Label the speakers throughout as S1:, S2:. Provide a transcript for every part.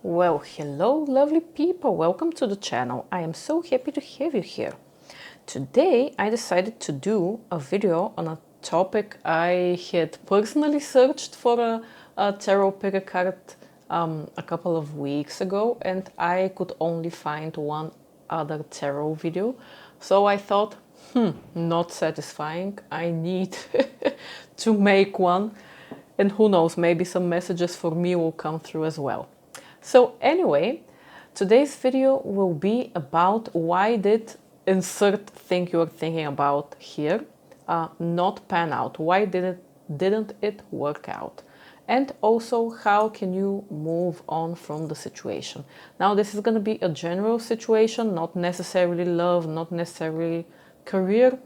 S1: Well, hello lovely people, welcome to the channel. I am so happy to have you here. Today I decided to do a video on a topic I had personally searched for a tarot picker card a couple of weeks ago, and I could only find one other tarot video. So I thought, not satisfying, I need to make one, and who knows, maybe some messages for me will come through as well. So anyway, today's video will be about why did insert thing you're thinking about here not pan out? Why didn't it work out? And also, how can you move on from the situation? Now, this is going to be a general situation, not necessarily love, not necessarily career.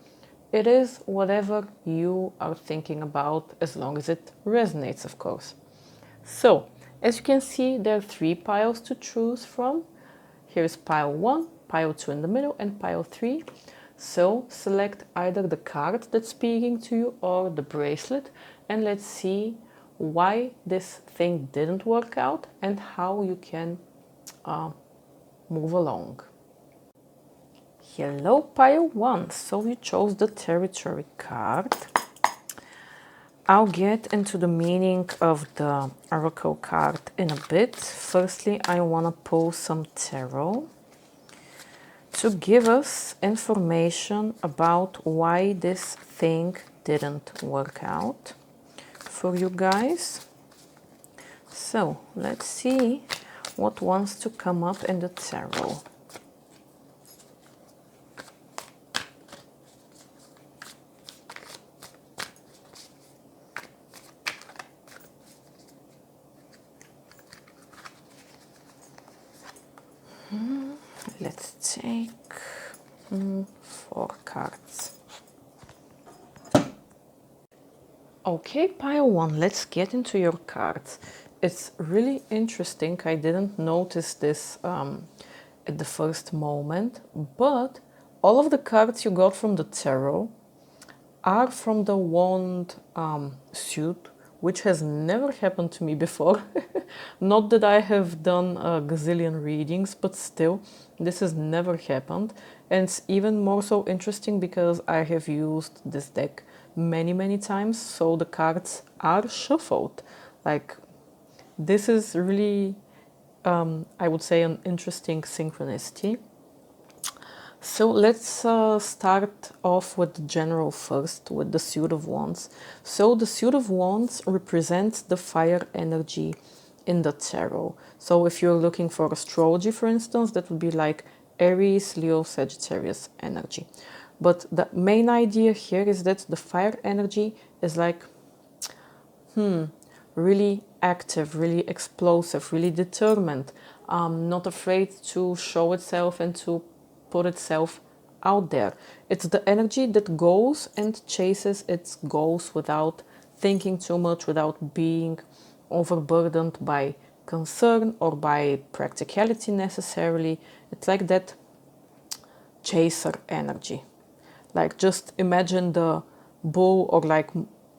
S1: It is whatever you are thinking about, as long as it resonates, of course. So, as you can see, there are 3 piles to choose from. Here's pile 1, pile 2 in the middle, and pile 3. So select either the card that's speaking to you or the bracelet, and let's see why this thing didn't work out and how you can move along. Hello, pile 1. So you chose the territory card. I'll get into the meaning of the oracle card in a bit. Firstly, I want to pull some tarot to give us information about why this thing didn't work out for you guys. So let's see what wants to come up in the tarot. Let's take 4 cards. Okay, pile 1, let's get into your cards. It's really interesting. I didn't notice this at the first moment, but all of the cards you got from the tarot are from the wand suit, which has never happened to me before. Not that I have done a gazillion readings, but still, this has never happened. And it's even more so interesting because I have used this deck many times, so the cards are shuffled. Like, this is really, I would say, an interesting synchronicity. So let's start off with the general first, with the Suit of Wands. So the Suit of Wands represents the fire energy in the tarot. So if you're looking for astrology, for instance, that would be like Aries, Leo, Sagittarius energy. But the main idea here is that the fire energy is like, really active, really explosive, really determined, not afraid to show itself and to put itself out there. It's the energy that goes and chases its goals without thinking too much, without being overburdened by concern or by practicality necessarily. It's like that chaser energy. Like, just imagine the bull, or like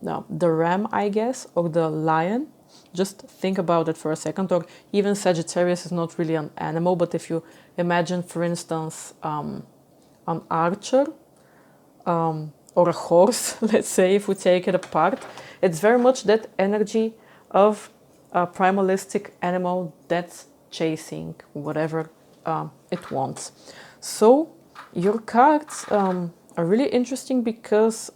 S1: the ram, I guess, or the lion. Just think about it for a second. Or even Sagittarius is not really an animal, but if you imagine, for instance, an archer or a horse, let's say, if we take it apart, it's very much that energy of a primalistic animal that's chasing whatever it wants. So your cards are really interesting because,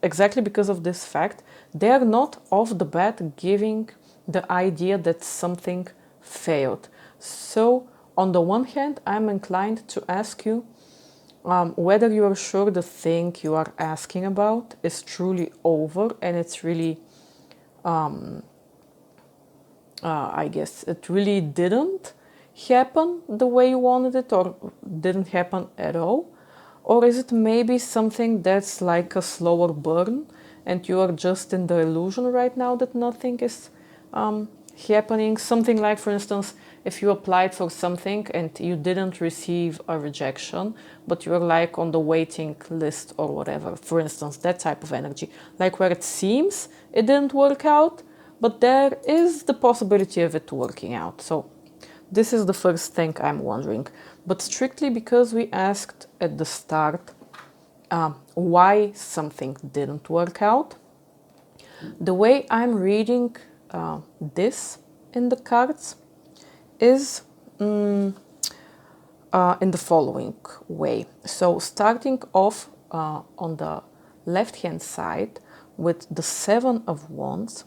S1: exactly because of this fact, they are not off the bat giving the idea that something failed. So on the one hand, I'm inclined to ask you whether you are sure the thing you are asking about is truly over and it's really, I guess, it really didn't happen the way you wanted it, or didn't happen at all. Or is it maybe something that's like a slower burn and you are just in the illusion right now that nothing is happening? Something like, for instance, if you applied for something and you didn't receive a rejection, but you're like on the waiting list or whatever, for instance, that type of energy, like where it seems it didn't work out, but there is the possibility of it working out. So This is the first thing I'm wondering. But strictly because we asked at the start why something didn't work out, the way I'm reading this in the cards is in the following way. So starting off on the left hand side with the Seven of Wands.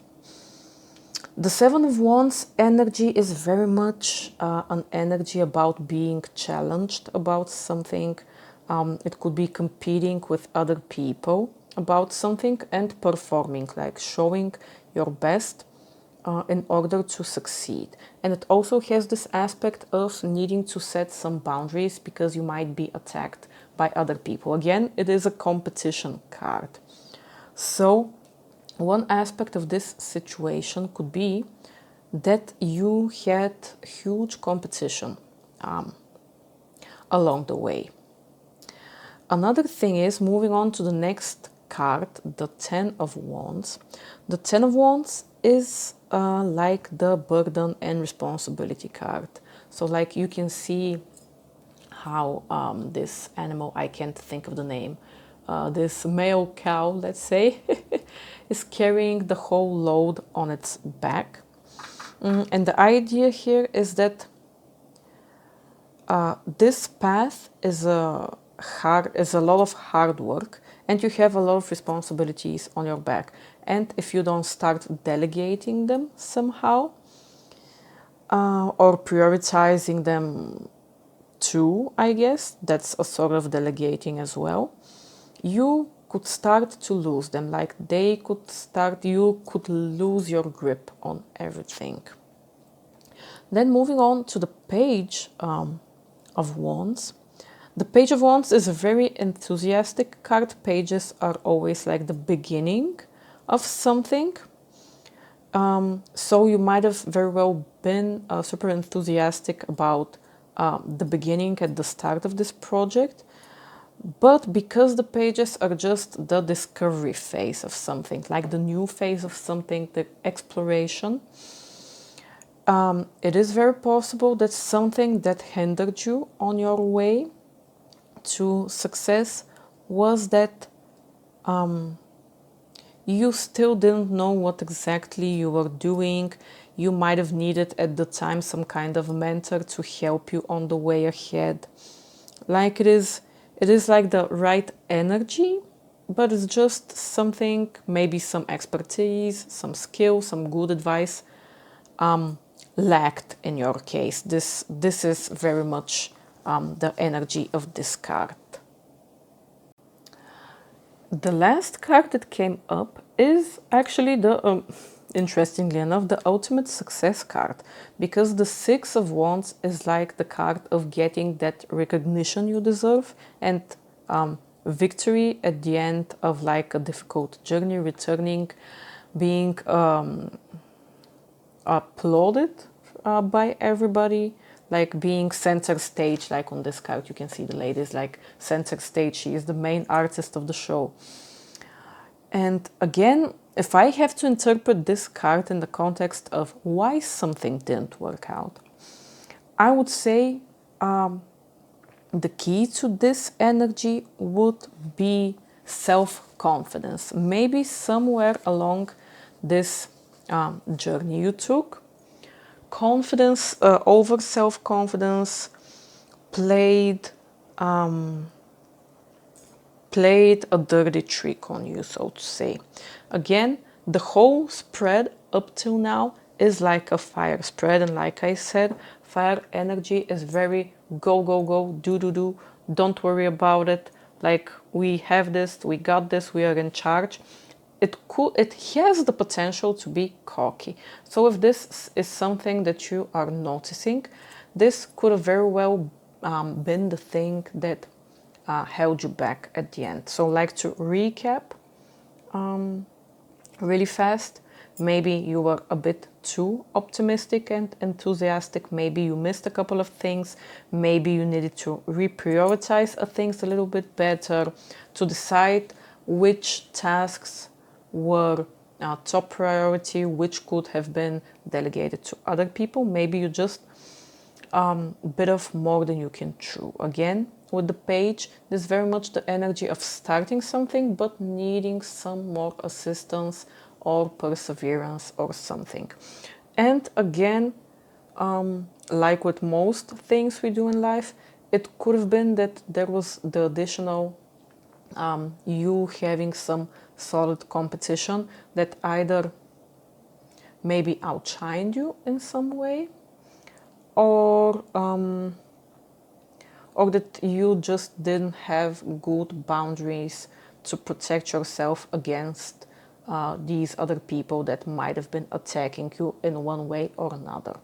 S1: The Seven of Wands energy is very much an energy about being challenged about something. It could be competing with other people about something and performing, like showing your best in order to succeed. And it also has this aspect of needing to set some boundaries because you might be attacked by other people. Again, it is a competition card. So one aspect of this situation could be that you had huge competition along the way. Another thing is, moving on to the next card, the Ten of Wands. The Ten of Wands is like the burden and responsibility card. So like you can see how this animal, I can't think of the name, this male cow, let's say, is carrying the whole load on its back. And the idea here is that this path is a lot of hard work, and you have a lot of responsibilities on your back. And if you don't start delegating them somehow, or prioritizing them too, I guess, that's a sort of delegating as well, you could start to lose them. Like you could lose your grip on everything. Then moving on to the Page of Wands. The Page of Wands is a very enthusiastic card. Pages are always like the beginning of something. So you might have very well been super enthusiastic about the beginning at the start of this project. But because the pages are just the discovery phase of something, like the new phase of something, the exploration, it is very possible that something that hindered you on your way to success was that you still didn't know what exactly you were doing. You might have needed at the time some kind of mentor to help you on the way ahead. Like it is like the right energy, but it's just something, maybe some expertise, some skill, some good advice lacked in your case. This is very much the energy of this card. The last card that came up is actually the, interestingly enough, the ultimate success card, because the Six of Wands is like the card of getting that recognition you deserve and victory at the end of like a difficult journey, returning, being applauded by everybody, like being center stage. Like on this card you can see the lady is like center stage. She is the main artist of the show. And again, if I have to interpret this card in the context of why something didn't work out, I would say the key to this energy would be self-confidence. Maybe somewhere along this journey you took, confidence over self-confidence played a dirty trick on you, so to say. Again, the whole spread up till now is like a fire spread, and like I said, fire energy is very go, go, go, do, do, do, don't worry about it, like we have this, we got this, we are in charge. It has the potential to be cocky. So if this is something that you are noticing, this could have very well been the thing that held you back at the end. So like to recap really fast, maybe you were a bit too optimistic and enthusiastic, maybe you missed a couple of things, maybe you needed to reprioritize things a little bit better, to decide which tasks were top priority, which could have been delegated to other people. Maybe you just bit of more than you can chew. Again, with the page, this is very much the energy of starting something but needing some more assistance or perseverance or something. And again, like with most things we do in life, it could have been that there was the additional you having some solid competition that either maybe outshined you in some way, or that you just didn't have good boundaries to protect yourself against these other people that might have been attacking you in one way or another.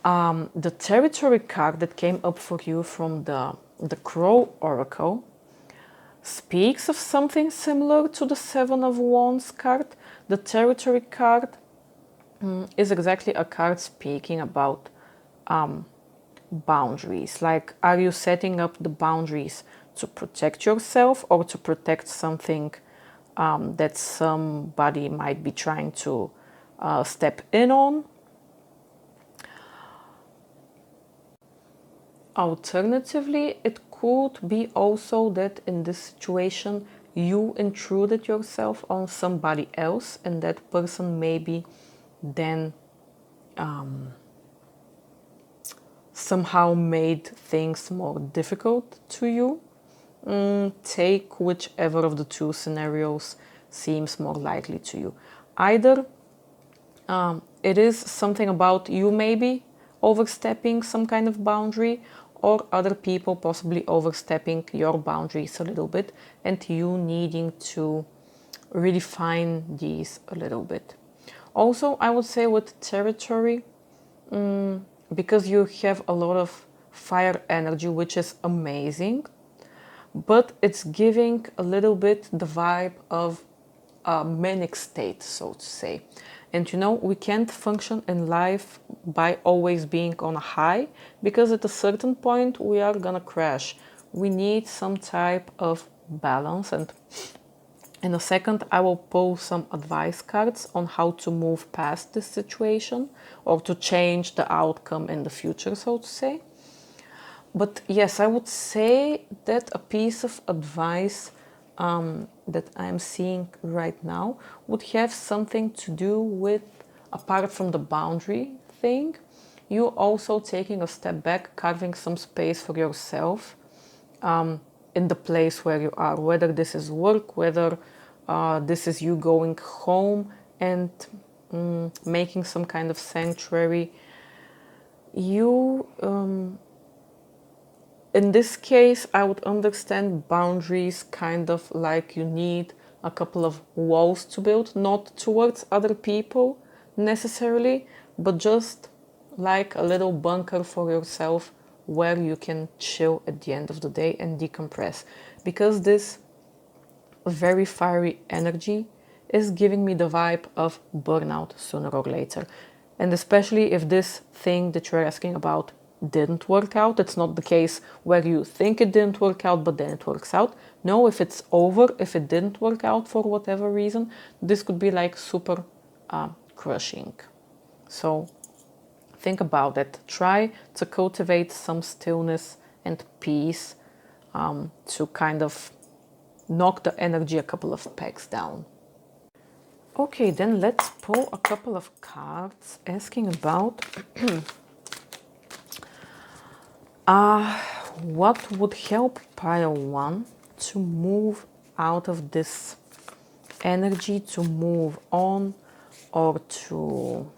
S1: The territory card that came up for you from the Crow Oracle speaks of something similar to the Seven of Wands card. The territory card is exactly a card speaking about boundaries. Like, are you setting up the boundaries to protect yourself or to protect something that somebody might be trying to step in on? Alternatively, it could be also that in this situation you intruded yourself on somebody else, and that person maybe then somehow made things more difficult to you. Take whichever of the two scenarios seems more likely to you. Either it is something about you maybe overstepping some kind of boundary, or other people possibly overstepping your boundaries a little bit and you needing to redefine these a little bit. Also, I would say with territory, because you have a lot of fire energy, which is amazing, but it's giving a little bit the vibe of a manic state, so to say. And you know, we can't function in life by always being on a high, because at a certain point we are gonna crash. We need some type of balance, and in a second I will pull some advice cards on how to move past this situation or to change the outcome in the future, so to say. But yes, I would say that a piece of advice that I'm seeing right now would have something to do with, apart from the boundary thing, you also taking a step back, carving some space for yourself in the place where you are, whether this is work, whether this is you going home and making some kind of sanctuary. You in this case, I would understand boundaries kind of like you need a couple of walls to build, not towards other people necessarily, but just like a little bunker for yourself where you can chill at the end of the day and decompress. Because this very fiery energy is giving me the vibe of burnout sooner or later. And especially if this thing that you're asking about didn't work out. It's not the case where you think it didn't work out but then it works out. No, if it's over, if it didn't work out for whatever reason, this could be like super crushing. So think about it. Try to cultivate some stillness and peace to kind of knock the energy a couple of pegs down. Okay, then let's pull a couple of cards asking about what would help pile 1 to move out of this energy, to move on, or to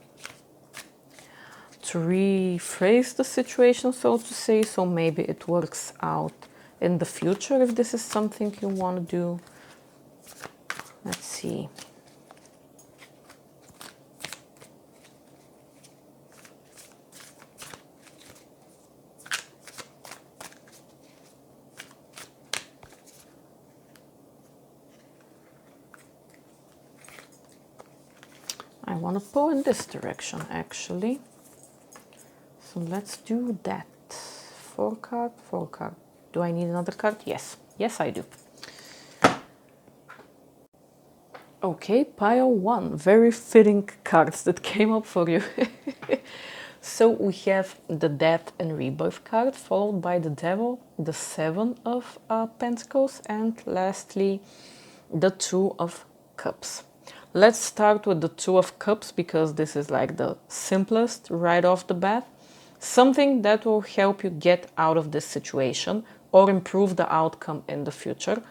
S1: rephrase the situation, so to say, so maybe it works out in the future if this is something you want to do. Let's see. I want to pull in this direction actually. So let's do that. 4 card, 4 card. Do I need another card? Yes. Yes, I do. Okay, pile 1. Very fitting cards that came up for you. So we have the Death and Rebirth card, followed by the Devil, the Seven of Pentacles, and lastly the Two of Cups. Let's start with the Two of Cups because this is like the simplest right off the bat. Something that will help you get out of this situation or improve the outcome in the future.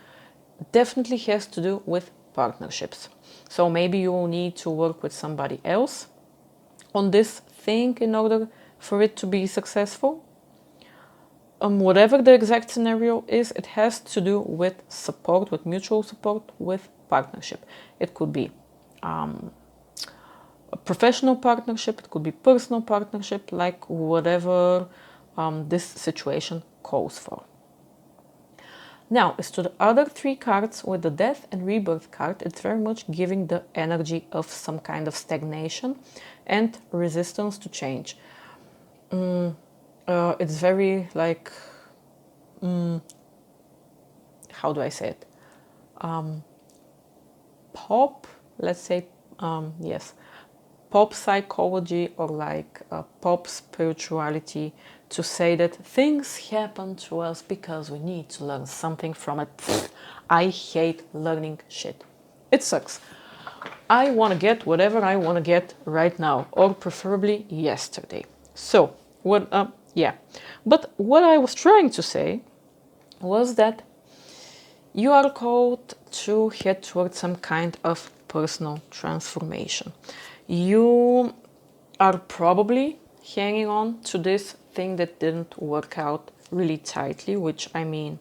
S1: Definitely has to do with partnerships. So maybe you will need to work with somebody else on this thing in order for it to be successful. Whatever the exact scenario is, it has to do with support, with mutual support, with partnership. It could be a professional partnership, it could be personal partnership, like whatever this situation calls for. Now, as to the other three cards with the Death and Rebirth card, it's very much giving the energy of some kind of stagnation and resistance to change. It's very like, how do I say it? Pop, let's say, yes, pop psychology or like pop spirituality, to say that things happen to us because we need to learn something from it. Pfft, I hate learning shit. It sucks. I want to get whatever I want to get right now, or preferably yesterday. So, yeah. But what I was trying to say was that you are called to head towards some kind of personal transformation. You are probably hanging on to this thing that didn't work out really tightly, which, I mean,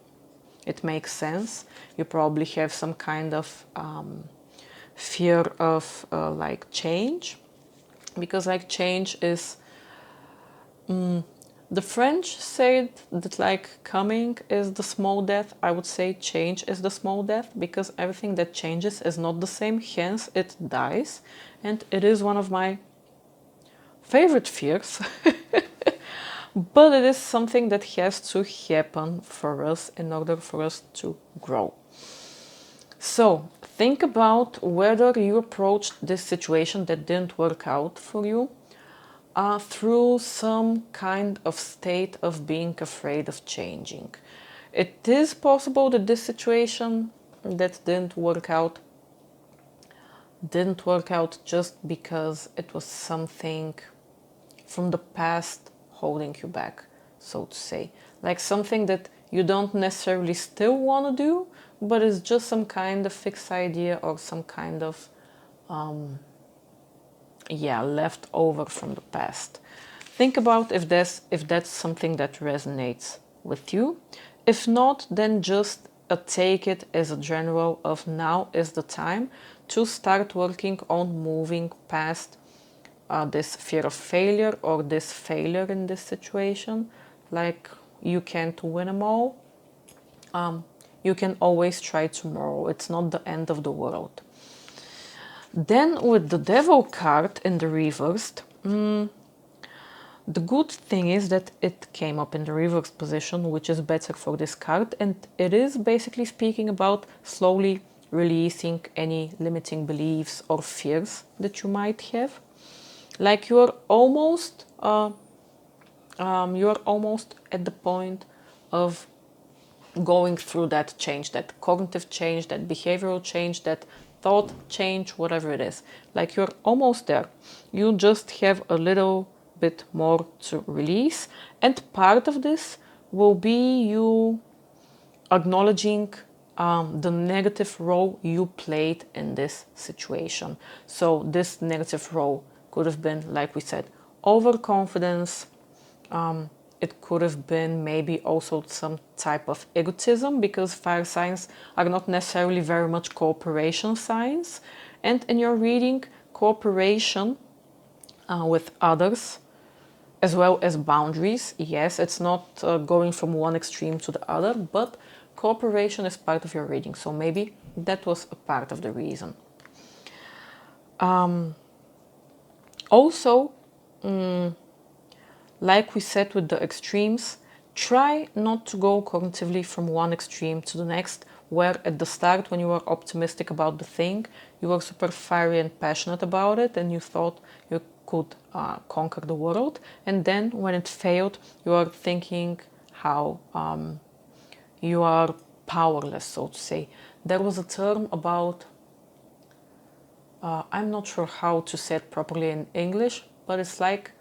S1: it makes sense. You probably have some kind of fear of like change, because like change is the French said that like coming is the small death. I would say change is the small death, because everything that changes is not the same, hence it dies. And it is one of my favorite fears. But it is something that has to happen for us in order for us to grow. So think about whether you approached this situation that didn't work out for you through some kind of state of being afraid of changing. It is possible that this situation that didn't work out just because it was something from the past holding you back, so to say. Like something that you don't necessarily still want to do, but it's just some kind of fixed idea or some kind of left over from the past. Think about if that's something that resonates with you. If not, then just take it as a general of now is the time to start working on moving past this fear of failure or this failure in this situation. Like you can't win them all. You can always try tomorrow. It's not the end of the world. Then with the Devil card in the reversed, the good thing is that it came up in the reversed position, which is better for this card, and it is basically speaking about slowly releasing any limiting beliefs or fears that you might have. Like you're almost at the point of going through that change, that cognitive change, that behavioral change, that thought change, whatever it is. Like you're almost there. You just have a little bit more to release, and part of this will be you acknowledging the negative role you played in this situation. So this negative role could have been, like we said, overconfidence. It could have been maybe also some type of egotism, because fire signs are not necessarily very much cooperation signs. And in your reading, cooperation with others, as well as boundaries. Yes, it's not going from one extreme to the other, but cooperation is part of your reading. So maybe that was a part of the reason. Also, like we said with the extremes, try not to go cognitively from one extreme to the next, where at the start, when you were optimistic about the thing, you were super fiery and passionate about it, and you thought you could conquer the world, and then when it failed, you are thinking how you are powerless, so to say. There was a term about, I'm not sure how to say it properly in English, but it's like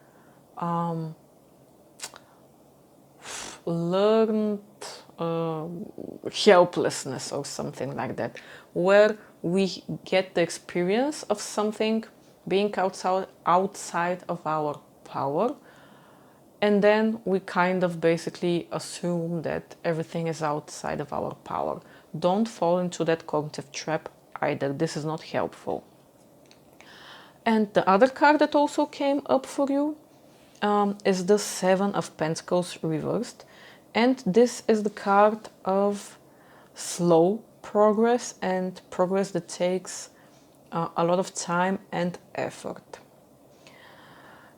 S1: learned helplessness or something like that, where we get the experience of something being outside of our power, and then we kind of basically assume that everything is outside of our power. Don't fall into that cognitive trap either. This is not helpful. And the other card that also came up for you is the Seven of Pentacles reversed. And this is the card of slow progress and progress that takes a lot of time and effort.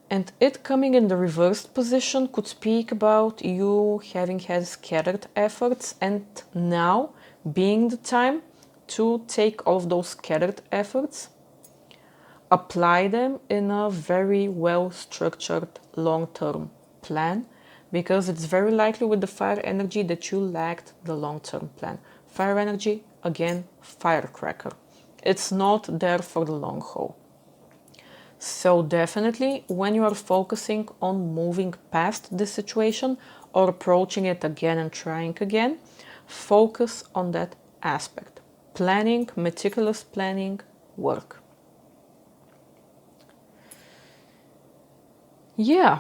S1: And it coming in the reversed position could speak about you having had scattered efforts and now being the time to take all of those scattered efforts, apply them in a very well structured long-term plan, because it's very likely with the fire energy that you lacked the long-term plan. Fire energy, again, firecracker. It's not there for the long haul. So definitely when you are focusing on moving past this situation or approaching it again and trying again, focus on that aspect. Planning, meticulous planning, work. Yeah,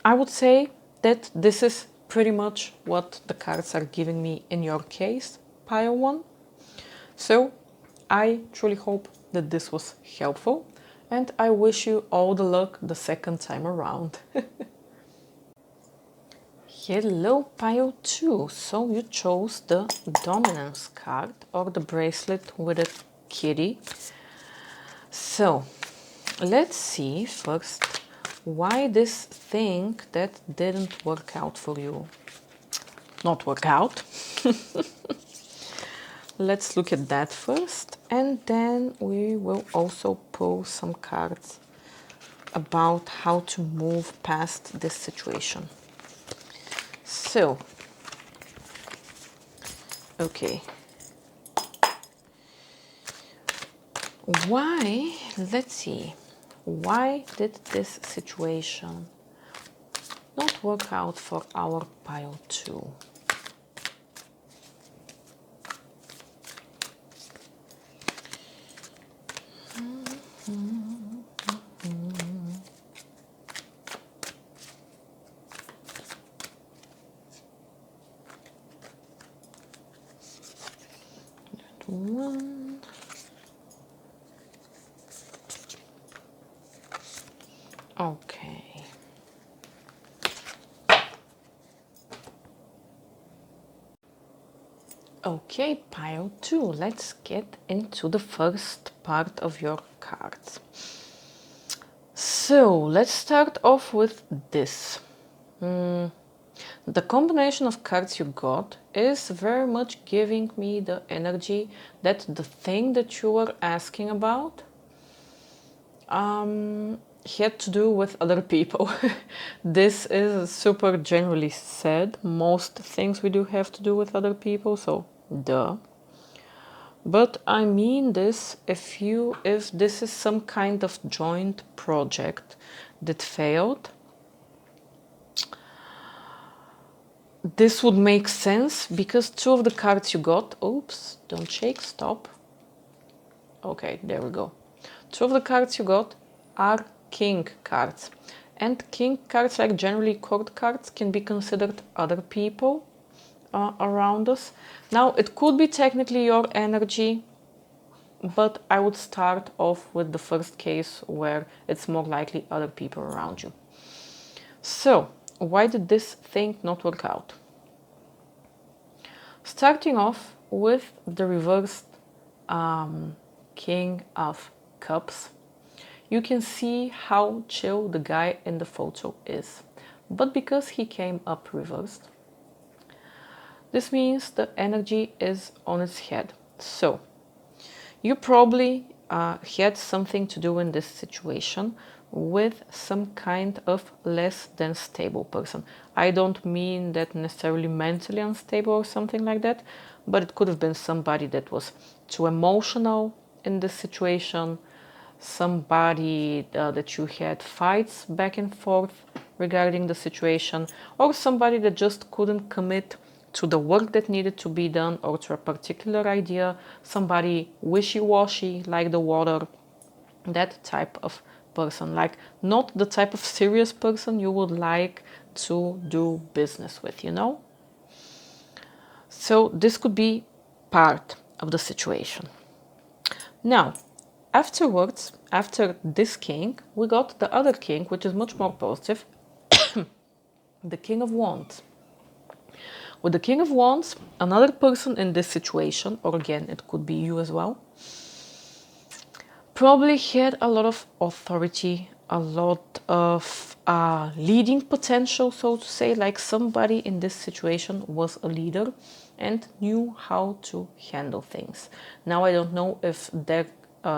S1: I would say that this is pretty much what the cards are giving me in your case, pile 1. So I truly hope that this was helpful, and I wish you all the luck the second time around. Hello, pile 2. So you chose the dominance card, or the bracelet with a kitty. So let's see first why this thing that didn't work out for you. Not work out. Let's look at that first, and then we will also pull some cards about how to move past this situation. So, okay. Why, let's see, why did this situation not work out for our pile 2? One. Okay. Okay, pile 2. Let's get into the first part of your cards. So let's start off with this. The combination of cards you got is very much giving me the energy that the thing that you were asking about had to do with other people. This is super generally said. Most things we do have to do with other people, so duh. But I mean this if this is some kind of joint project that failed. This would make sense because 2 of the cards you got, oops, don't shake, stop. Okay, there we go. 2 of the cards you got are king cards. And king cards, like generally court cards, can be considered other people around us. Now, it could be technically your energy, but I would start off with the first case where it's more likely other people around you. So, why did this thing not work out? Starting off with the reversed King of Cups, you can see how chill the guy in the photo is. But because he came up reversed, this means the energy is on its head. So, you probably had something to do in this situation, with some kind of less than stable person. I don't mean that necessarily mentally unstable or something like that, but it could have been somebody that was too emotional in this situation, somebody that you had fights back and forth regarding the situation, or somebody that just couldn't commit to the work that needed to be done or to a particular idea, somebody wishy-washy like the water, that type of person, like not the type of serious person you would like to do business with, you know? So this could be part of the situation. Now, afterwards, after this king, we got the other king, which is much more positive, the King of Wands. With the King of Wands, another person in this situation, or again, it could be you as well, probably had a lot of authority, a lot of leading potential, so to say, like somebody in this situation was a leader and knew how to handle things. Now, I don't know if there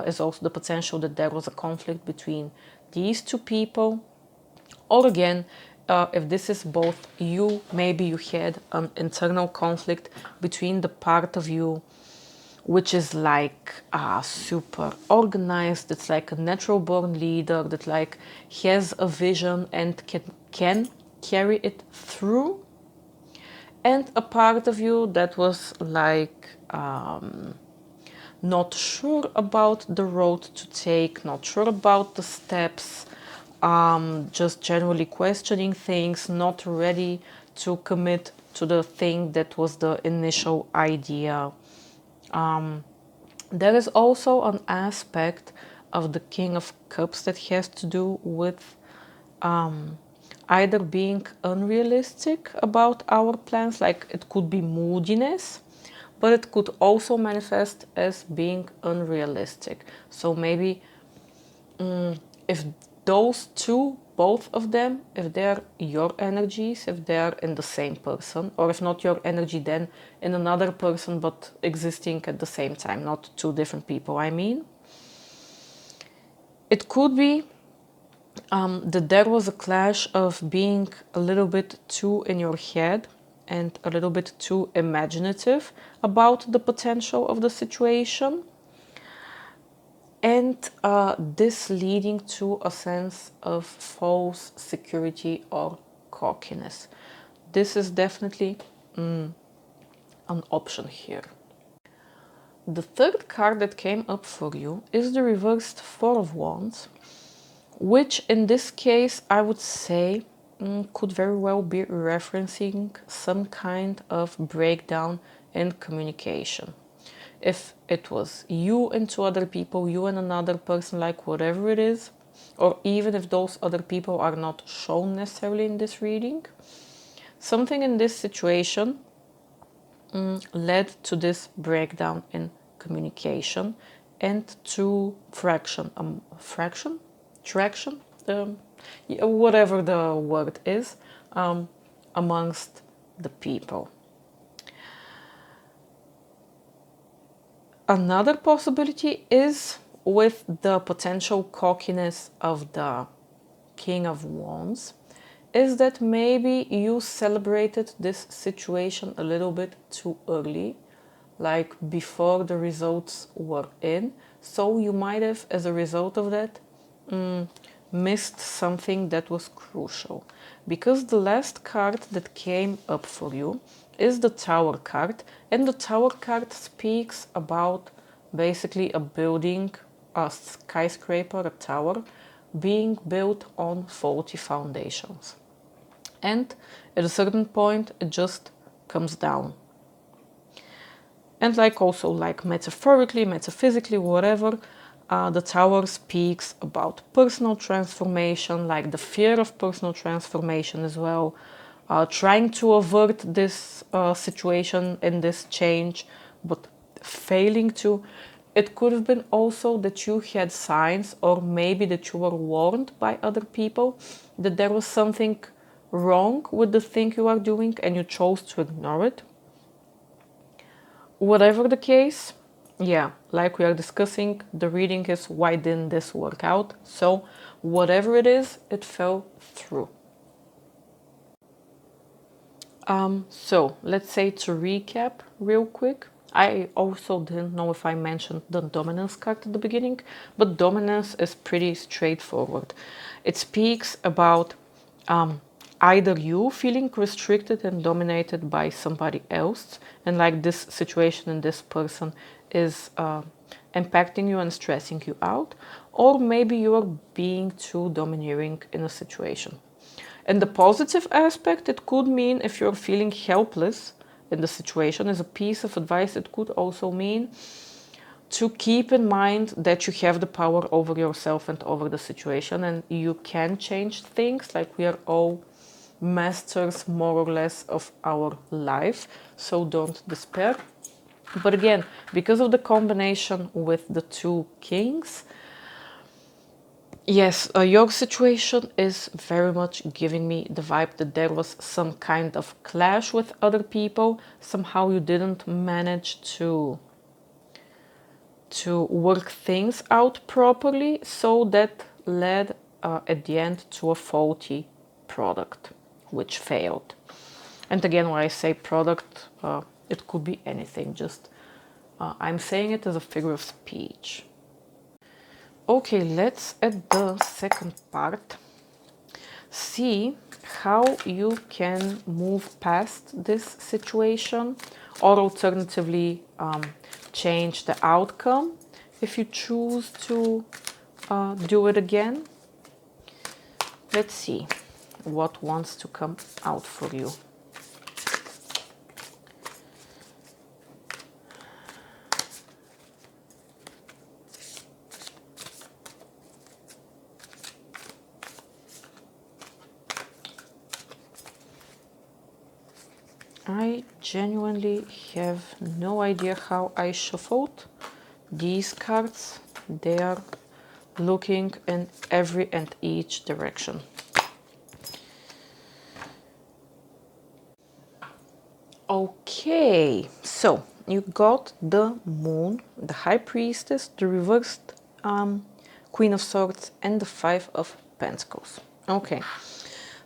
S1: is also the potential that there was a conflict between these two people, or again, if this is both you, maybe you had an internal conflict between the part of you which is like super organized, it's like a natural born leader, that like has a vision and can carry it through, and a part of you that was like not sure about the road to take, not sure about the steps, just generally questioning things, not ready to commit to the thing that was the initial idea. There is also an aspect of the King of Cups that has to do with either being unrealistic about our plans, like it could be moodiness, but it could also manifest as being unrealistic. So maybe if those two, both of them, if they're your energies, if they're in the same person, or if not your energy, then in another person, but existing at the same time, not two different people, I mean. It could be that there was a clash of being a little bit too in your head and a little bit too imaginative about the potential of the situation. And this leading to a sense of false security or cockiness. This is definitely an option here. The third card that came up for you is the reversed Four of Wands, which in this case I would say could very well be referencing some kind of breakdown in communication. If it was you and two other people, you and another person, like whatever it is, or even if those other people are not shown necessarily in this reading, something in this situation led to this breakdown in communication and to traction, whatever the word is, amongst the people. Another possibility is with the potential cockiness of the King of Wands, is that maybe you celebrated this situation a little bit too early, like before the results were in. So you might have, as a result of that, missed something that was crucial. Because the last card that came up for you is the Tower card, and the Tower card speaks about basically a building, a skyscraper, a tower, being built on faulty foundations. And at a certain point, it just comes down. And like also like metaphorically, metaphysically, whatever, the tower speaks about personal transformation, like the fear of personal transformation as well, trying to avert this situation and this change, but failing to. It could have been also that you had signs, or maybe that you were warned by other people that there was something wrong with the thing you are doing and you chose to ignore it. Whatever the case, yeah, like we are discussing, the reading is why didn't this work out? So whatever it is, it fell through. So let's say, to recap real quick, I also didn't know if I mentioned the dominance card at the beginning, but dominance is pretty straightforward. It speaks about either you feeling restricted and dominated by somebody else, and like this situation and this person is impacting you and stressing you out, or maybe you are being too domineering in a situation. In the positive aspect, it could mean if you're feeling helpless in the situation. As a piece of advice, it could also mean to keep in mind that you have the power over yourself and over the situation, and you can change things. Like, we are all masters, more or less, of our life, so don't despair. But again, because of the combination with the two kings, yes, your situation is very much giving me the vibe that there was some kind of clash with other people. Somehow you didn't manage to work things out properly, so that led at the end to a faulty product, which failed. And again, when I say product, it could be anything, just I'm saying it as a figure of speech. Okay, let's at the second part see how you can move past this situation, or alternatively change the outcome if you choose to do it again. Let's see what wants to come out for you. I genuinely have no idea how I shuffled these cards. They are looking in every and each direction. Okay, so you got the Moon, the High Priestess, the reversed Queen of Swords, and the Five of Pentacles. Okay,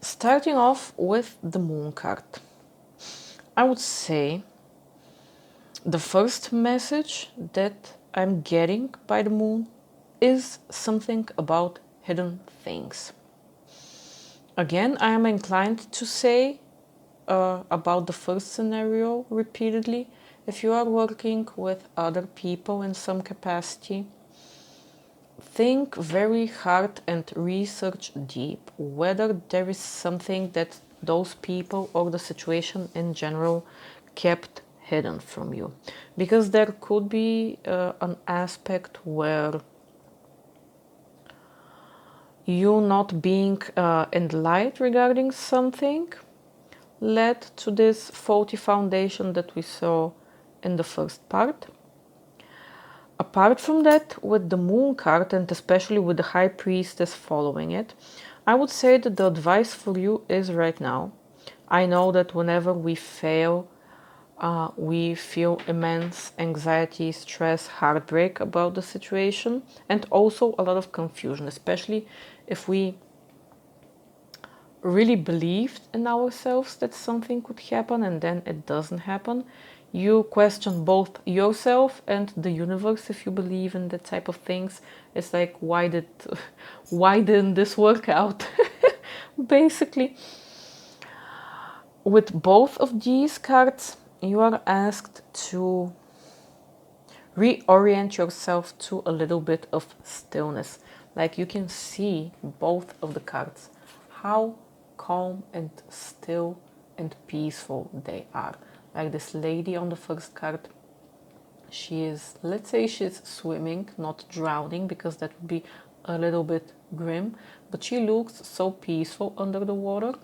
S1: starting off with the Moon card. I would say the first message that I'm getting by the Moon is something about hidden things. Again, I am inclined to say about the first scenario repeatedly. If you are working with other people in some capacity, think very hard and research deep whether there is something that those people or the situation in general kept hidden from you. Because there could be an aspect where you not being in the light regarding something led to this faulty foundation that we saw in the first part. Apart from that, with the Moon card, and especially with the High Priestess following it, I would say that the advice for you is right now. I know that whenever we fail, we feel immense anxiety, stress, heartbreak about the situation, and also a lot of confusion, especially if we really believed in ourselves that something could happen and then it doesn't happen. You question both yourself and the universe if you believe in that type of things. It's like, why didn't this work out? Basically, with both of these cards, you are asked to reorient yourself to a little bit of stillness. Like, you can see both of the cards, how calm and still and peaceful they are. Like this lady on the first card, she is, let's say she's swimming, not drowning, because that would be a little bit grim, but she looks so peaceful under the water.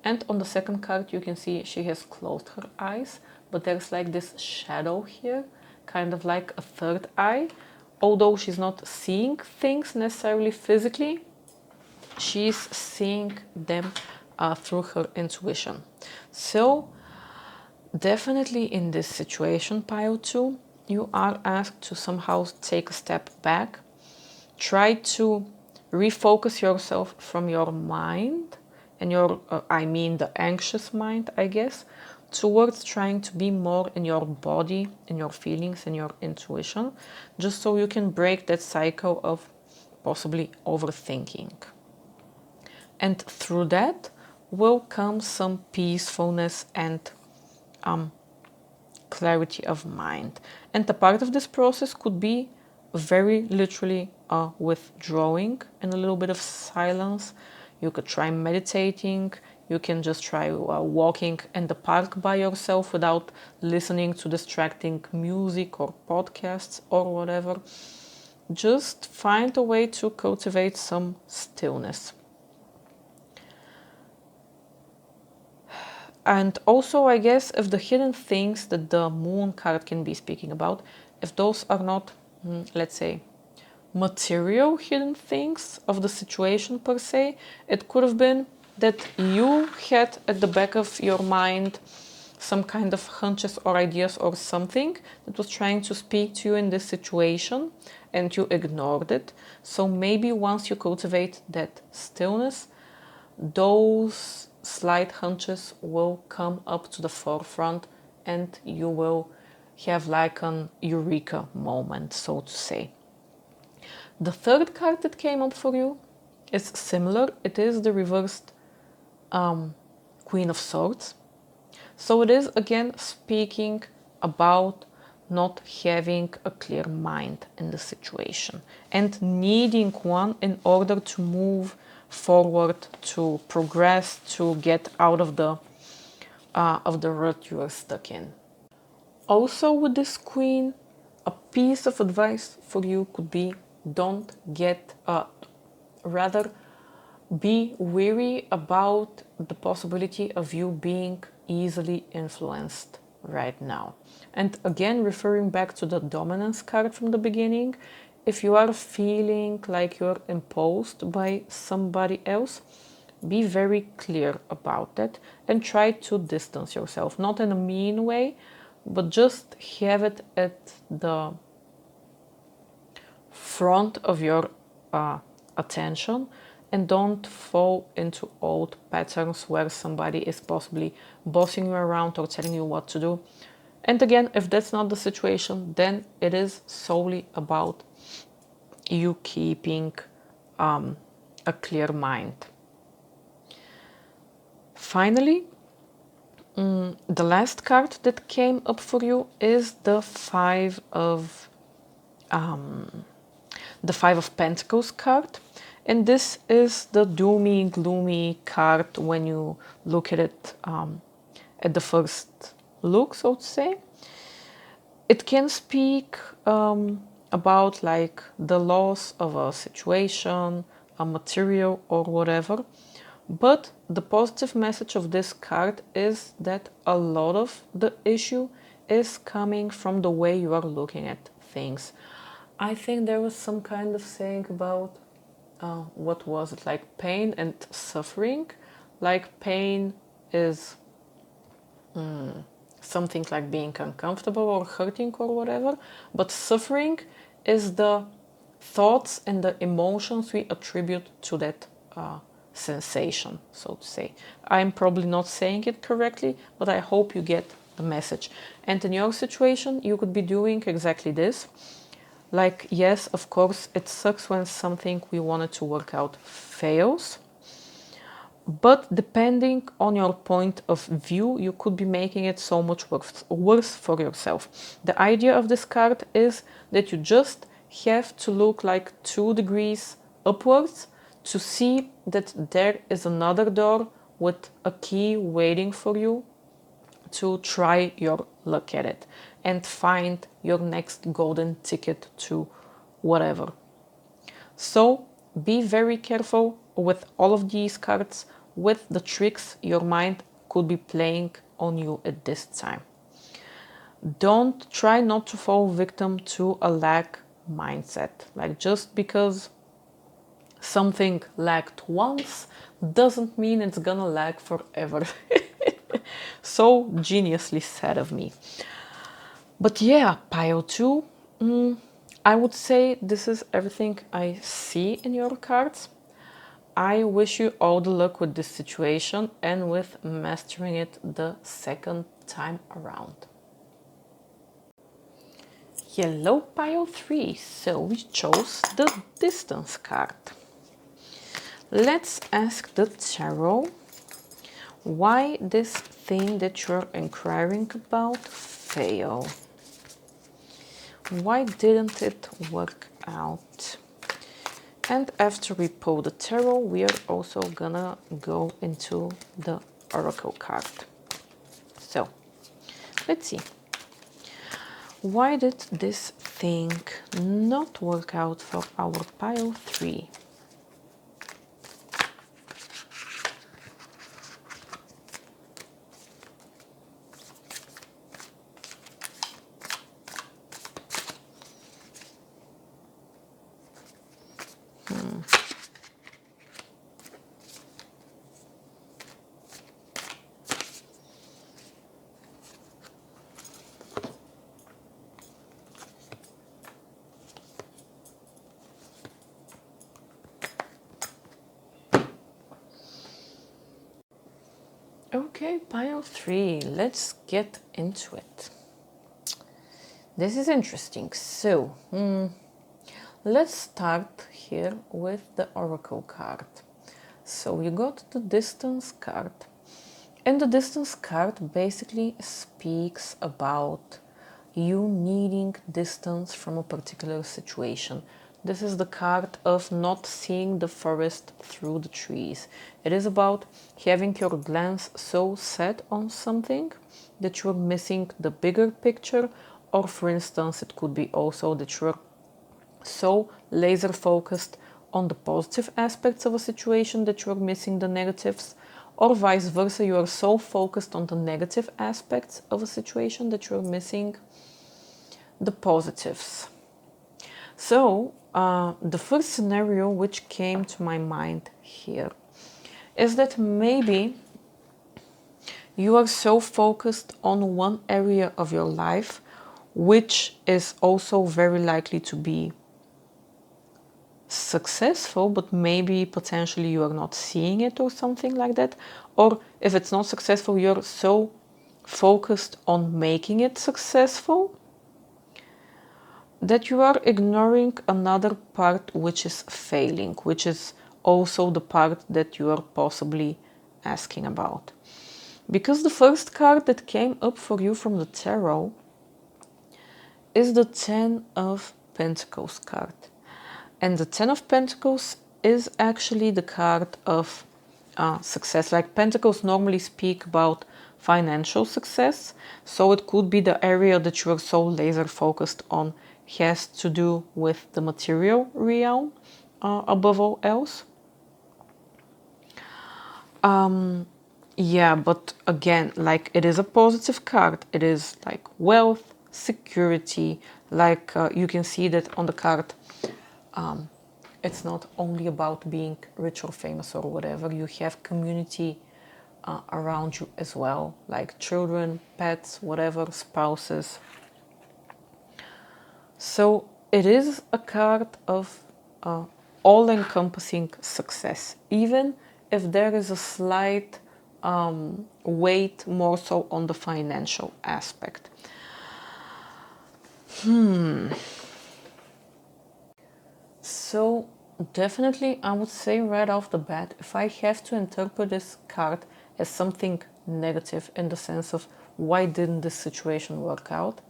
S1: And on the second card, you can see she has closed her eyes, but there's like this shadow here, kind of like a third eye. Although she's not seeing things necessarily physically, she's seeing them through her intuition. So definitely in this situation, pile 2, you are asked to somehow take a step back, try to refocus yourself from your mind and your, I mean the anxious mind, I guess, towards trying to be more in your body, in your feelings, in your intuition, just so you can break that cycle of possibly overthinking. And through that will come some peacefulness and clarity of mind. And a part of this process could be very literally withdrawing and a little bit of silence. You could try meditating. You can just try walking in the park by yourself without listening to distracting music or podcasts or whatever. Just find a way to cultivate some stillness. And also, I guess, if the hidden things that the moon card can be speaking about, if those are not, let's say, material hidden things of the situation per se, it could have been that you had at the back of your mind some kind of hunches or ideas or something that was trying to speak to you in this situation and you ignored it. So maybe once you cultivate that stillness, those slight hunches will come up to the forefront and you will have like an eureka moment, so to say. The third card that came up for you is similar. It is the reversed Queen of Swords. So it is again speaking about not having a clear mind in the situation and needing one in order to move forward, to progress, to get out of the rut you are stuck in. Also with this queen, a piece of advice for you could be don't get, rather be wary about the possibility of you being easily influenced right now. And again, referring back to the dominance card from the beginning, if you are feeling like you're imposed by somebody else, be very clear about that and try to distance yourself, not in a mean way, but just have it at the front of your attention and don't fall into old patterns where somebody is possibly bossing you around or telling you what to do. And again, if that's not the situation, then it is solely about you keeping a clear mind. Finally, the last card that came up for you is the Five of Pentacles card. And this is the doomy, gloomy card when you look at it at the first look, so to say. It can speak about like the loss of a situation, a material or whatever. But the positive message of this card is that a lot of the issue is coming from the way you are looking at things. I think there was some kind of saying about what was it, like pain and suffering. Like pain is something like being uncomfortable or hurting or whatever, but suffering is the thoughts and the emotions we attribute to that sensation, so to say. I'm probably not saying it correctly, but I hope you get the message. And in your situation, you could be doing exactly this. Like, yes, of course, it sucks when something we wanted to work out fails. But depending on your point of view, you could be making it so much worse for yourself. The idea of this card is that you just have to look like 2 degrees upwards to see that there is another door with a key waiting for you to try your luck at it and find your next golden ticket to whatever. So be very careful with all of these cards, with the tricks your mind could be playing on you at this time. Don't try not to fall victim to a lack mindset. Like, just because something lacked once doesn't mean it's gonna lack forever. So geniusly said of me. But yeah, pile 2, I would say this is everything I see in your cards. I wish you all the luck with this situation and with mastering it the second time around. Hello, pile 3. So we chose the distance card. Let's ask the tarot why this thing that you're inquiring about failed. Why didn't it work out? And after we pull the tarot, we are also gonna go into the oracle card. So, let's see. Why did this thing not work out for our pile 3? Okay, pile 3, let's get into it. This is interesting. So, let's start here with the oracle card. So you got the distance card. And the distance card basically speaks about you needing distance from a particular situation. This is the card of not seeing the forest through the trees. It is about having your glance so set on something that you're missing the bigger picture, or for instance, it could be also that you're so laser focused on the positive aspects of a situation that you're missing the negatives, or vice versa, you are so focused on the negative aspects of a situation that you're missing the positives. So the first scenario which came to my mind here is that maybe you are so focused on one area of your life which is also very likely to be successful, but maybe potentially you are not seeing it or something like that. Or if it's not successful, you're so focused on making it successful that you are ignoring another part which is failing, which is also the part that you are possibly asking about. Because the first card that came up for you from the tarot is the Ten of Pentacles card. And the Ten of Pentacles is actually the card of success. Like Pentacles normally speak about financial success. So it could be the area that you are so laser focused on has to do with the material realm above all else. Yeah, but again, like it is a positive card. It is like wealth, security. Like you can see that on the card. It's not only about being rich or famous or whatever. You have community around you as well, like children, pets, whatever, spouses. So it is a card of all-encompassing success, even if there is a slight weight more so on the financial aspect. So definitely I would say right off the bat, if I have to interpret this card as something negative in the sense of why didn't this situation work out,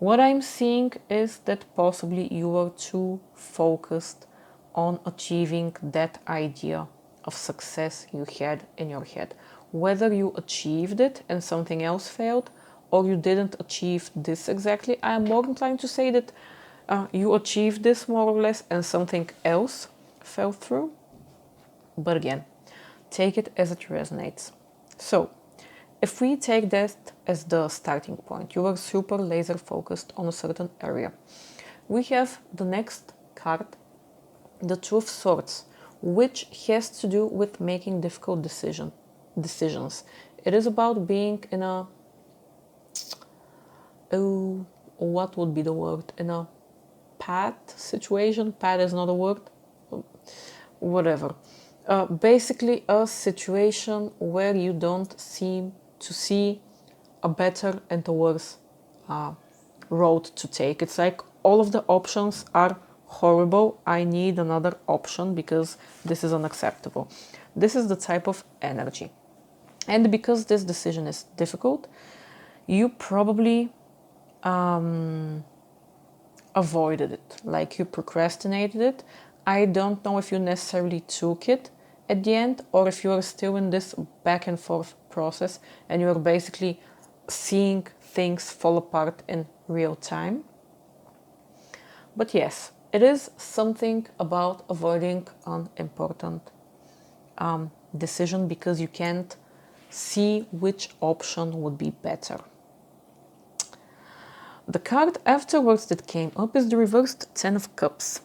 S1: what I'm seeing is that possibly you were too focused on achieving that idea of success you had in your head. Whether you achieved it and something else failed, or you didn't achieve this exactly, I am more inclined to say that you achieved this more or less and something else fell through. But again, take it as it resonates. So, if we take that as the starting point, you are super laser focused on a certain area. We have the next card, the Two of Swords, which has to do with making difficult decisions. It is about being in a, what would be the word? In a pat situation. Pat is not a word. Whatever. Basically a situation where you don't seem to see a better and a worse road to take. It's like all of the options are horrible. I need another option because this is unacceptable. This is the type of energy. And because this decision is difficult, you probably avoided it, like you procrastinated it. I don't know if you necessarily took it at the end or if you are still in this back and forth process and you are basically seeing things fall apart in real time. But yes, it is something about avoiding an important decision because you can't see which option would be better. The card afterwards that came up is the reversed Ten of Cups.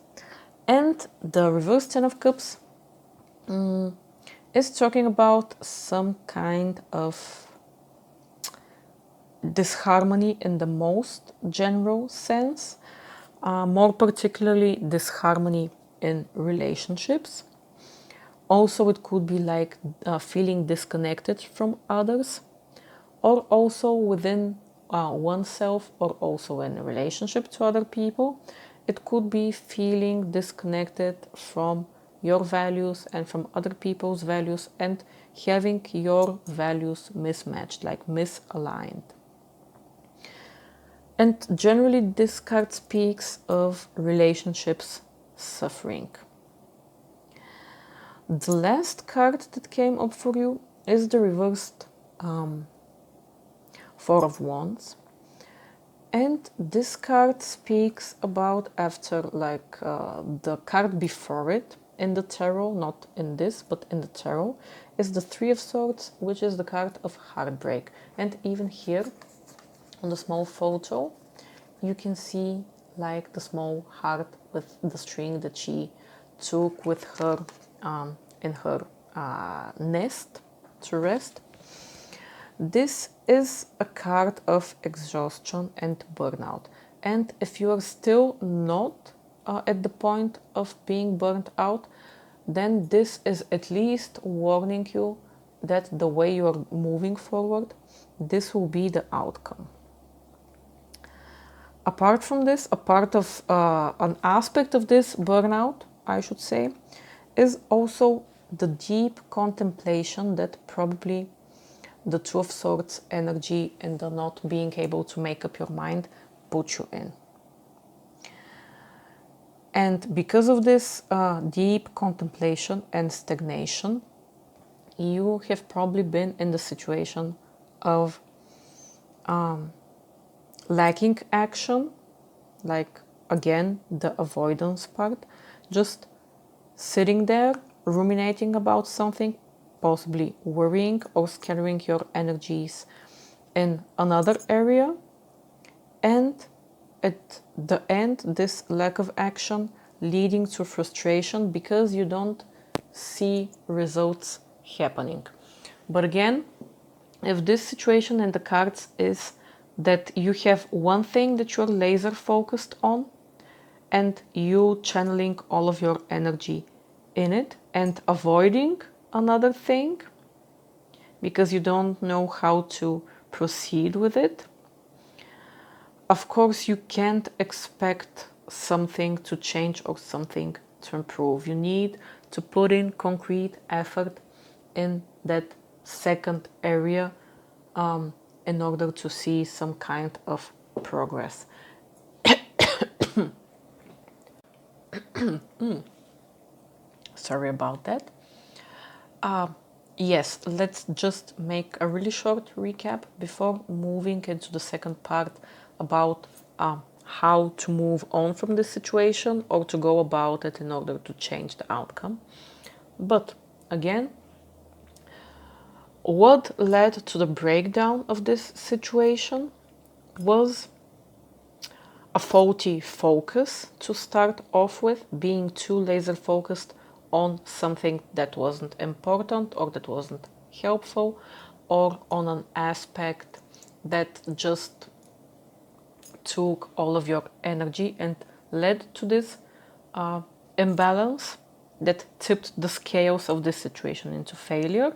S1: And the reversed Ten of Cups is talking about some kind of disharmony in the most general sense, more particularly disharmony in relationships. Also, it could be like feeling disconnected from others, or also within oneself, or also in a relationship to other people. It could be feeling disconnected from your values and from other people's values and having your values mismatched, like misaligned. And generally, this card speaks of relationships suffering. The last card that came up for you is the reversed Four of Wands. And this card speaks about after, like the card before it in the tarot, not in this, but in the tarot, is the Three of Swords, which is the card of heartbreak. And even here on the small photo, you can see like the small heart with the string that she took with her in her nest to rest. This is a card of exhaustion and burnout. And if you are still not at the point of being burnt out, then this is at least warning you that the way you are moving forward, this will be the outcome. Apart from this, a part of an aspect of this burnout, I should say, is also the deep contemplation that probably the Two of Swords energy and the not being able to make up your mind put you in. And because of this deep contemplation and stagnation, you have probably been in the situation of lacking action, like again the avoidance part, just sitting there ruminating about something, possibly worrying or scattering your energies in another area, and at the end this lack of action leading to frustration because you don't see results happening. But again, if this situation in the cards is that you have one thing that you're laser focused on and you channeling all of your energy in it and avoiding another thing because you don't know how to proceed with it, of course you can't expect something to change or something to improve. You need to put in concrete effort in that second area in order to see some kind of progress. Sorry about that. Yes, let's just make a really short recap before moving into the second part about how to move on from this situation or to go about it in order to change the outcome. But again, what led to the breakdown of this situation was a faulty focus to start off with, being too laser focused on something that wasn't important or that wasn't helpful, or on an aspect that just took all of your energy and led to this imbalance that tipped the scales of this situation into failure.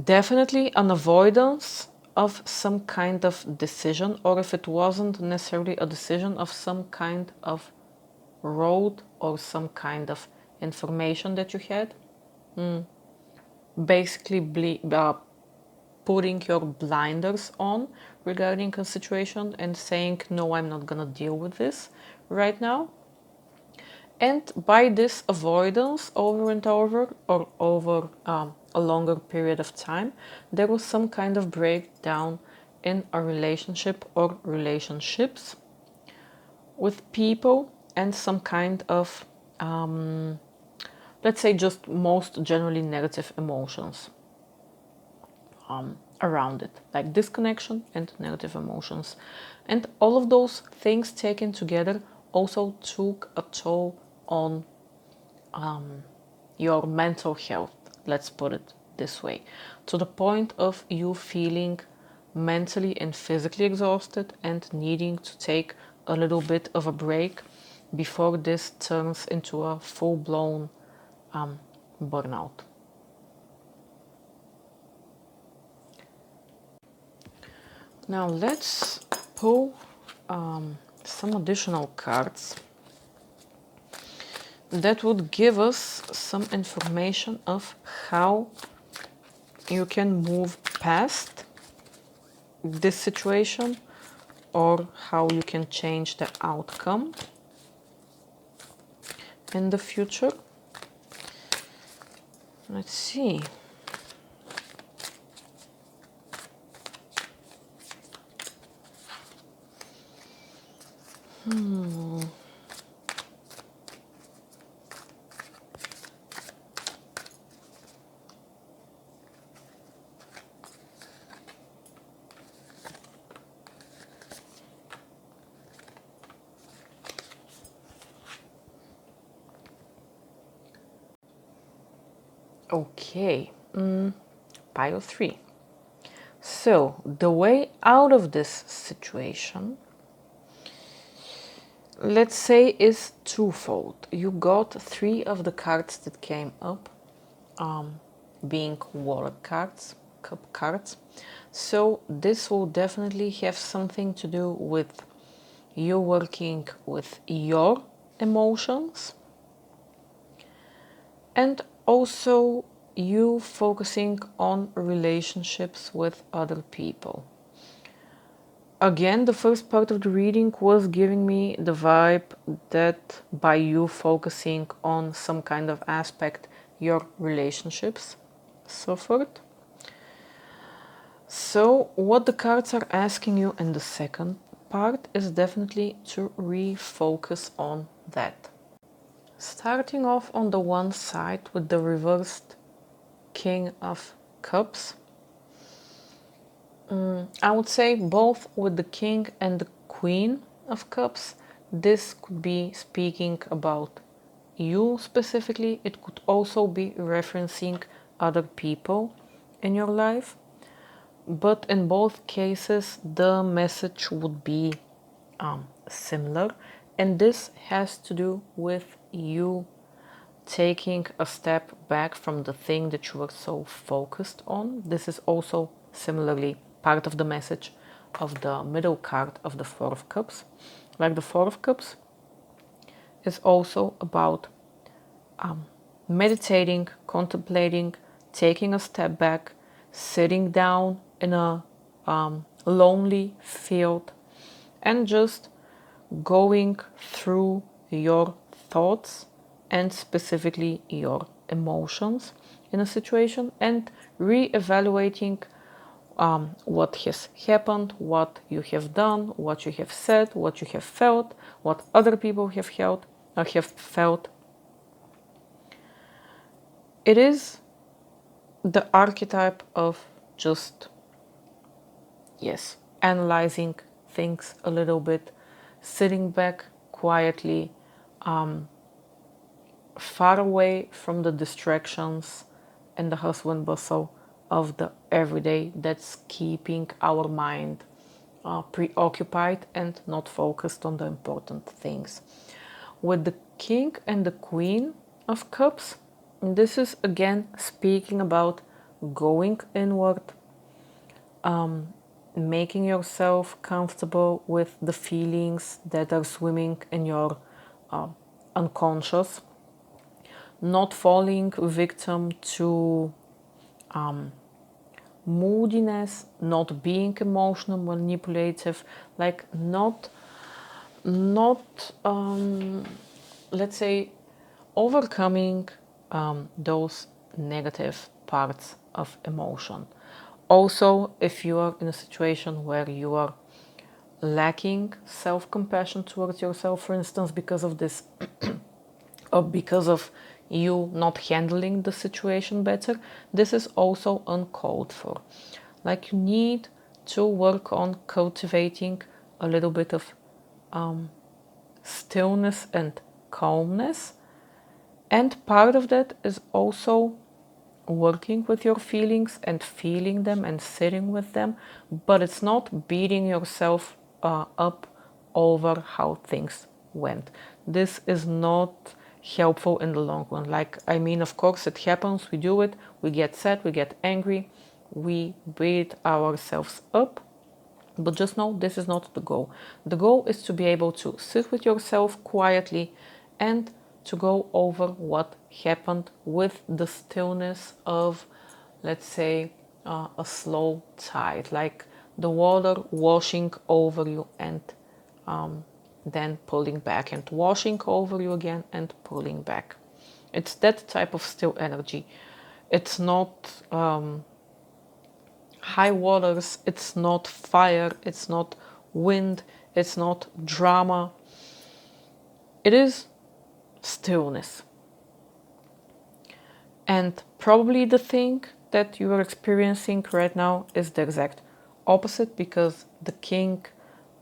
S1: Definitely an avoidance of some kind of decision, or if it wasn't necessarily a decision, of some kind of road or some kind of information that you had. Basically putting your blinders on regarding a situation and saying, no, I'm not gonna deal with this right now. And by this avoidance over and over, or over a longer period of time, there was some kind of breakdown in a relationship or relationships with people, and some kind of, let's say, just most generally negative emotions around it, like disconnection and negative emotions. And all of those things taken together also took a toll on your mental health, let's put it this way, to the point of you feeling mentally and physically exhausted and needing to take a little bit of a break before this turns into a full-blown burnout. Now let's pull some additional cards that would give us some information of how you can move past this situation, or how you can change the outcome in the future. Let's see. Okay, pile 3. So the way out of this situation, let's say, is twofold. You got 3 of the cards that came up, being water cards, cup cards. So this will definitely have something to do with you working with your emotions, and also you focusing on relationships with other people. Again, the first part of the reading was giving me the vibe that by you focusing on some kind of aspect, your relationships suffered. So what the cards are asking you in the second part is definitely to refocus on that. Starting off on the one side with the reversed King of Cups, I would say both with the King and the Queen of Cups, this could be speaking about you specifically. It could also be referencing other people in your life, but in both cases the message would be similar, and this has to do with you taking a step back from the thing that you were so focused on. This is also similarly part of the message of the middle card of the Four of Cups. Like the Four of Cups is also about meditating, contemplating, taking a step back, sitting down in a lonely field and just going through your thoughts and specifically your emotions in a situation, and re-evaluating what has happened, what you have done, what you have said, what you have felt, what other people have felt. It is the archetype of just, yes, analyzing things a little bit, sitting back quietly, far away from the distractions and the hustle and bustle of the everyday that's keeping our mind preoccupied and not focused on the important things. With the King and the Queen of Cups, this is again speaking about going inward, making yourself comfortable with the feelings that are swimming in your unconscious, not falling victim to moodiness, not being emotional manipulative, like not let's say overcoming those negative parts of emotion. Also, if you are in a situation where you are lacking self-compassion towards yourself, for instance, because of this or because of you not handling the situation better, this is also uncalled for. Like, you need to work on cultivating a little bit of stillness and calmness, and part of that is also working with your feelings and feeling them and sitting with them, but it's not beating yourself up over how things went. This is not helpful in the long run. Like, I mean, of course it happens, we do it, we get sad, we get angry, we beat ourselves up, but just know this is not the goal. The goal is to be able to sit with yourself quietly and to go over what happened with the stillness of, let's say, a slow tide, like the water washing over you and then pulling back and washing over you again and pulling back. It's that type of still energy. It's not high waters, it's not fire, it's not wind, it's not drama. It is stillness. And probably the thing that you are experiencing right now is the exact opposite, because the King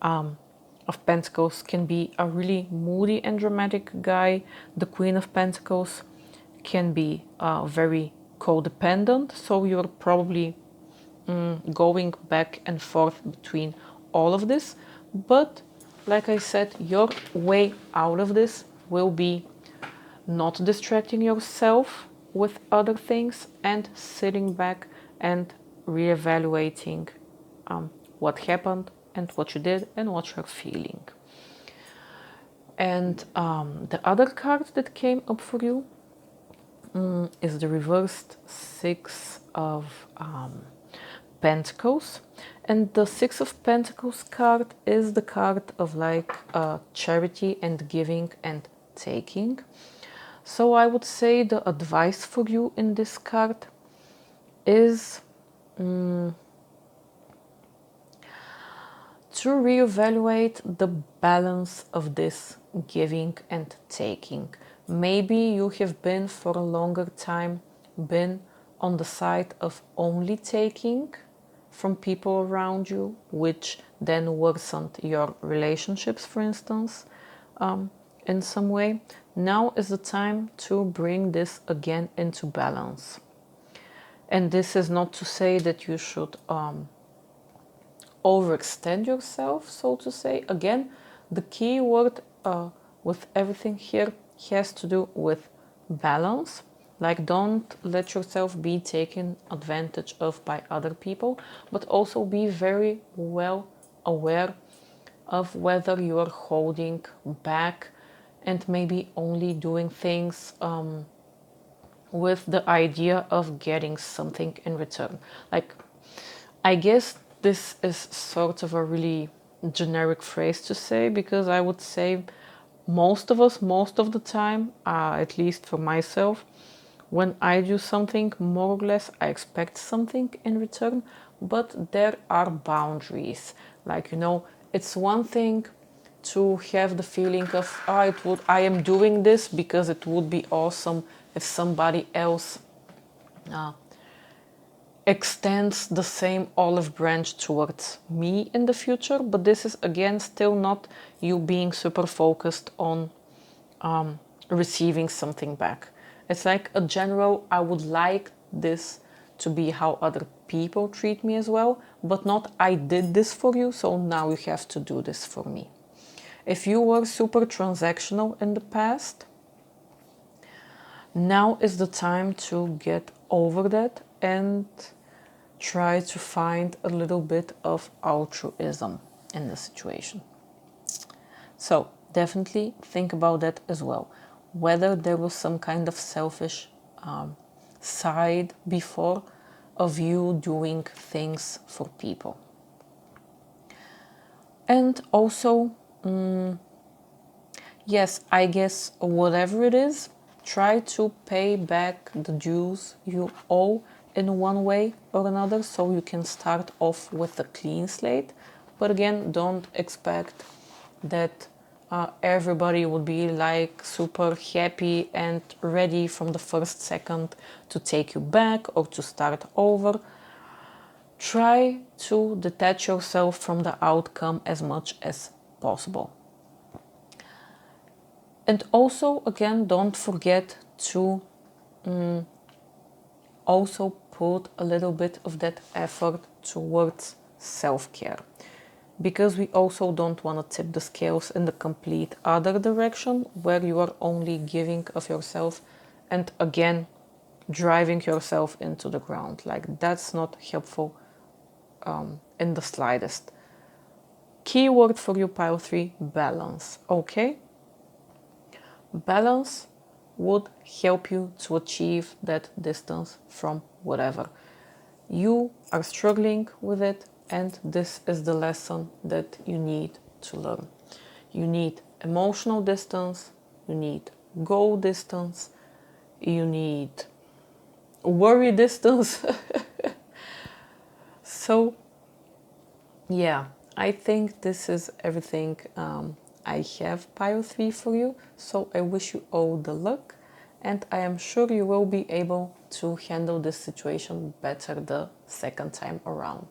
S1: of Pentacles can be a really moody and dramatic guy. The Queen of Pentacles can be very codependent, so you're probably going back and forth between all of this. But like I said, your way out of this will be not distracting yourself with other things and sitting back and reevaluating what happened and what you did and what you're feeling. And the other card that came up for you is the reversed Six of Pentacles. And the Six of Pentacles card is the card of like charity and giving and taking. So I would say the advice for you in this card is to reevaluate the balance of this giving and taking. Maybe you have been for a longer time been on the side of only taking from people around you, which then worsened your relationships, for instance, in some way. Now is the time to bring this again into balance. And this is not to say that you should overextend yourself, so to say. Again, the key word with everything here has to do with balance. Like, don't let yourself be taken advantage of by other people, but also be very well aware of whether you are holding back and maybe only doing things with the idea of getting something in return. Like, I guess this is sort of a really generic phrase to say, because I would say most of us, most of the time, at least for myself, when I do something, more or less, I expect something in return, but there are boundaries. Like, you know, it's one thing to have the feeling of, I am doing this because it would be awesome if somebody else extends the same olive branch towards me in the future. But this is again still not you being super focused on receiving something back. It's like a general, I would like this to be how other people treat me as well, but not I did this for you, so now you have to do this for me. If you were super transactional in the past, now is the time to get over that and try to find a little bit of altruism in the situation. So definitely think about that as well. Whether there was some kind of selfish side before of you doing things for people. And also, yes, I guess whatever it is, try to pay back the dues you owe in one way or another, so you can start off with a clean slate. But again, don't expect that everybody would be like super happy and ready from the first second to take you back or to start over. Try to detach yourself from the outcome as much as possible. And also, again, don't forget to also put a little bit of that effort towards self-care, because we also don't want to tip the scales in the complete other direction, where you are only giving of yourself and again driving yourself into the ground. Like, that's not helpful in the slightest. Keyword for you, pile 3, balance. Okay, balance would help you to achieve that distance from whatever. You are struggling with it, and this is the lesson that you need to learn. You need emotional distance, you need goal distance, you need worry distance. So yeah, I think this is everything I have, pile 3, for you. So I wish you all the luck, and I am sure you will be able to handle this situation better the second time around.